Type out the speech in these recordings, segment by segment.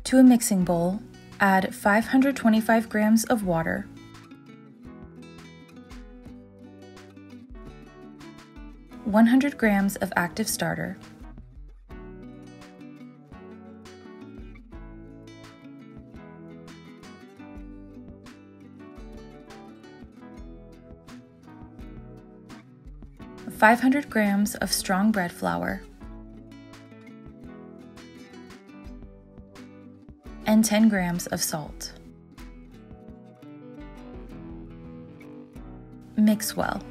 To a mixing bowl, add 525 grams of water, 100 grams of active starter, 500 grams of strong bread flour, and 10 grams of salt. Mix well.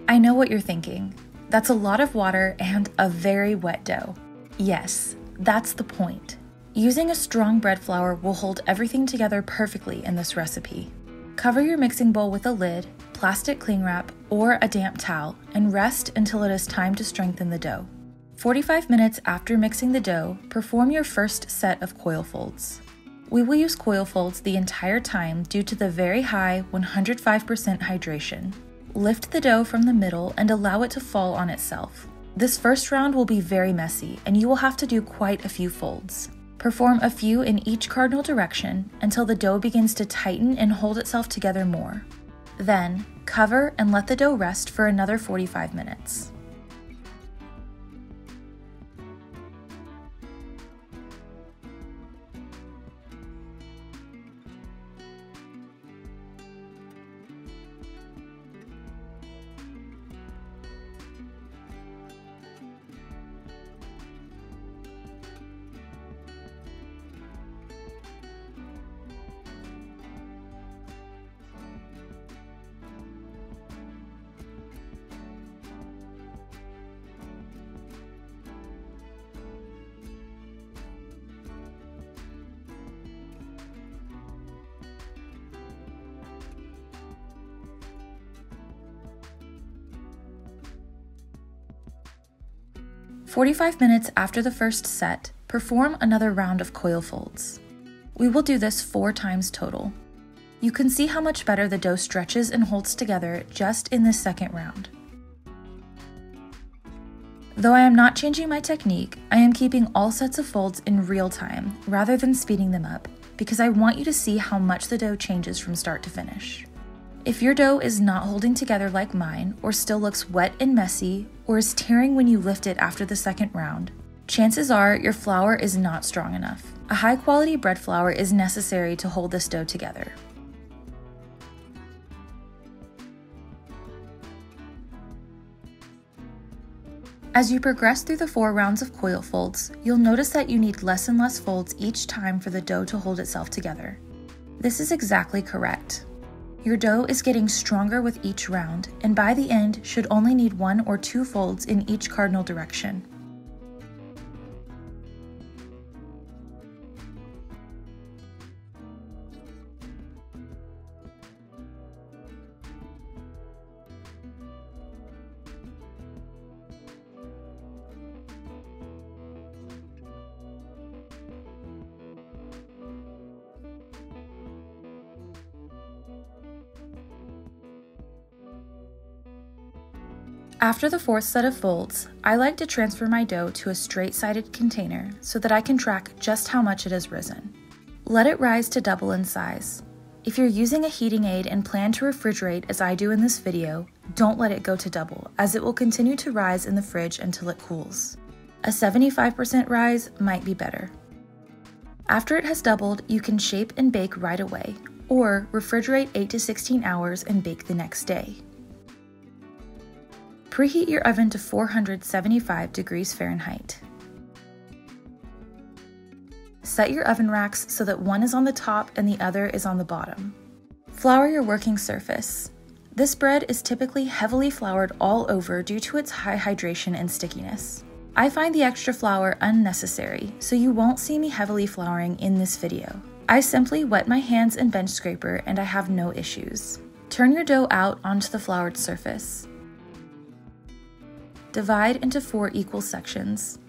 I know what you're thinking. That's a lot of water and a very wet dough. Yes, that's the point. Using a strong bread flour will hold everything together perfectly in this recipe. Cover your mixing bowl with a lid, plastic cling wrap, or a damp towel and rest until it is time to strengthen the dough. 45 minutes after mixing the dough, perform your first set of coil folds. We will use coil folds the entire time due to the very high 105% hydration. Lift the dough from the middle and allow it to fall on itself. This first round will be very messy and you will have to do quite a few folds. Perform a few in each cardinal direction until the dough begins to tighten and hold itself together more. Then, cover and let the dough rest for another 45 minutes. "45 minutes after the first set, perform another round of coil folds. We will do this 4 times total. You can see how much better the dough stretches and holds together just in this second round. Though I am not changing my technique, I am keeping all sets of folds in real time rather than speeding them up because I want you to see how much the dough changes from start to finish. If your dough is not holding together like mine, or still looks wet and messy, or is tearing when you lift it after the second round, chances are your flour is not strong enough. A high quality bread flour is necessary to hold this dough together. As you progress through the 4 rounds of coil folds, you'll notice that you need less and less folds each time for the dough to hold itself together. This is exactly correct. Your dough is getting stronger with each round, and by the end should only need 1 or 2 folds in each cardinal direction. After the 4th set of folds, I like to transfer my dough to a straight-sided container so that I can track just how much it has risen. Let it rise to double in size. If you're using a heating aid and plan to refrigerate as I do in this video, don't let it go to double, as it will continue to rise in the fridge until it cools. A 75% rise might be better. After it has doubled, you can shape and bake right away, or refrigerate 8 to 16 hours and bake the next day. Preheat your oven to 475 degrees Fahrenheit. Set your oven racks so that one is on the top and the other is on the bottom. Flour your working surface. This bread is typically heavily floured all over due to its high hydration and stickiness. I find the extra flour unnecessary, so you won't see me heavily flouring in this video. I simply wet my hands and bench scraper and I have no issues. Turn your dough out onto the floured surface. Divide into 4 equal sections.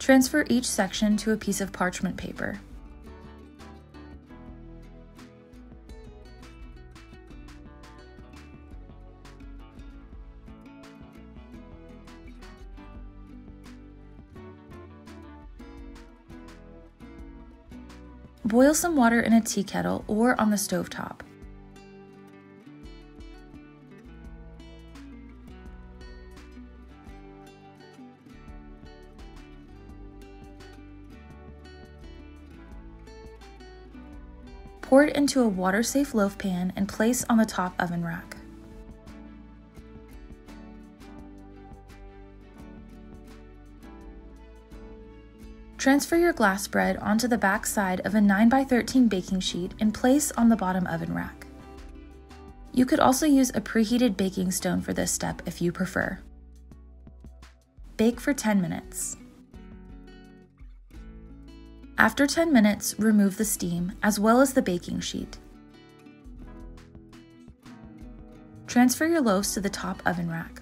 Transfer each section to a piece of parchment paper. Boil some water in a tea kettle or on the stovetop. Pour it into a water-safe loaf pan and place on the top oven rack. Transfer your glass bread onto the back side of a 9x13 baking sheet and place on the bottom oven rack. You could also use a preheated baking stone for this step if you prefer. Bake for 10 minutes. After 10 minutes, remove the steam as well as the baking sheet. Transfer your loaves to the top oven rack.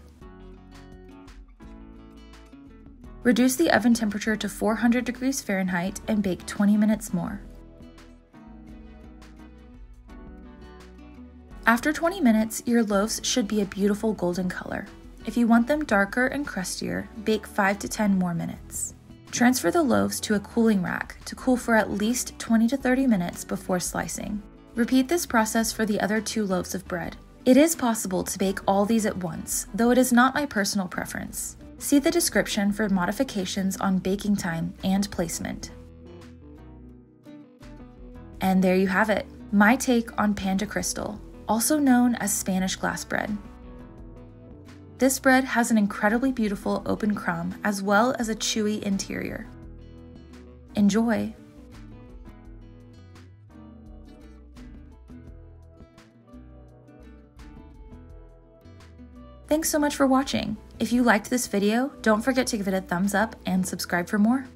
Reduce the oven temperature to 400 degrees Fahrenheit and bake 20 minutes more. After 20 minutes, your loaves should be a beautiful golden color. If you want them darker and crustier, bake 5 to 10 more minutes. Transfer the loaves to a cooling rack to cool for at least 20 to 30 minutes before slicing. Repeat this process for the other 2 loaves of bread. It is possible to bake all these at once, though it is not my personal preference. See the description for modifications on baking time and placement. And there you have it, my take on pan de Cristal, also known as Spanish glass bread. This bread has an incredibly beautiful open crumb as well as a chewy interior. Enjoy! Thanks so much for watching. If you liked this video, don't forget to give it a thumbs up and subscribe for more.